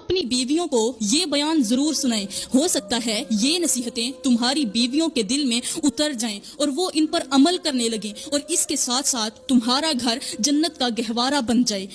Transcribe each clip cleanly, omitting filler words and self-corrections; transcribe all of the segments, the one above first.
अपनी बीवियों को ये बयान जरूर सुनाएं। हो सकता है ये नसीहतें तुम्हारी बीवियों के दिल में उतर जाएं और वो इन पर अमल करने लगें और इसके साथ साथ तुम्हारा घर जन्नत का गहवारा बन जाए।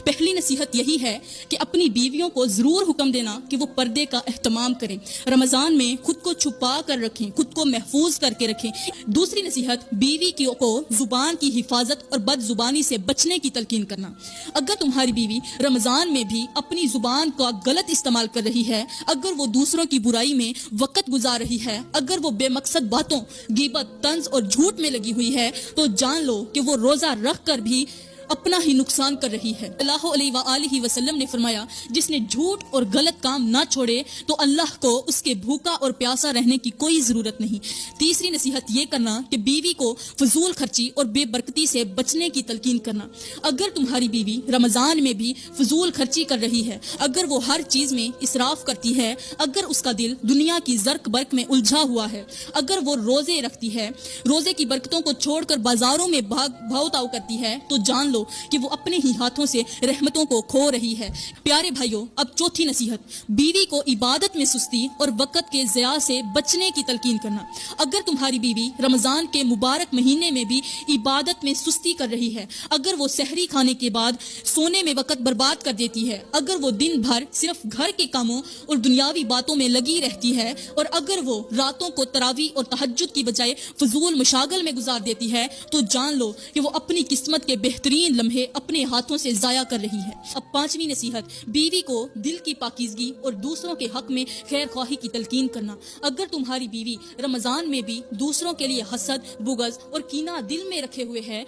पहली नसीहत यही है कि अपनी बीवियों को जरूर हुक्म देना कि वो पर्दे का एहतमाम करें। रमजान में खुद को छुपा कर रखें, खुद को महफूज करके रखें। दूसरी नसीहत, बीवी को जुबान की हिफाजत और बदजुबानी से बचने की तलकीन करना। अगर तुम्हारी बीवी रमजान में भी अपनी जुबान का गलत इस्तेमाल कर रही है, अगर वो दूसरों की बुराई में वक्त गुजार रही है, अगर वो बेमकसद बातों, गिबत, तंज और झूठ में लगी हुई है, तो जान लो कि वो रोजा रख कर भी अपना ही नुकसान कर रही है। सल्लल्लाहु अलैहि वसल्लम ने फरमाया, जिसने झूठ और गलत काम ना छोड़े तो अल्लाह को उसके भूखा और प्यासा रहने की कोई जरूरत नहीं। तीसरी नसीहत ये करना कि बीवी को फजूल खर्ची और बेबरकती से बचने की तलकीन करना। अगर तुम्हारी बीवी रमजान में भी फजूल खर्ची कर रही है, अगर वो हर चीज में इसराफ करती है, अगर उसका दिल दुनिया की जर्क बर्क में उलझा हुआ है, अगर वो रोजे रखती है, रोजे की बरकतों को छोड़कर बाजारों में भाव ताव करती है, तो जान कि वो अपने ही हाथों से रहमतों को खो रही है। प्यारे भाइयों, अब चौथी नसीहत, बीवी को इबादत में सुस्ती और वक्त के ज़िया से बचने की तलकीन करना। अगर तुम्हारी बीवी रमजान के मुबारक महीने में भी इबादत में सुस्ती कर रही है, अगर वो सहरी खाने के बाद सोने में वक्त बर्बाद कर देती है, अगर वो दिन भर सिर्फ घर के कामों और दुनियावी बातों में लगी रहती है, और अगर वो रातों को तरावी और तहज्जुद की बजाय फजूल मशागल में गुजार देती है, तो जान लो कि वो अपनी किस्मत के बेहतरीन लम्हे अपने हाथों से जाया कर रही है। अब पांचवी नसीहत, बीवी को दिल की पाकीज़गी और दूसरों के हक में खैर ख्वाही की तलकीन करना। अगर तुम्हारी बीवी रमजान में भी दूसरों के लिए हसद, बुग़ज़ और कीना दिल में रखे हुए है,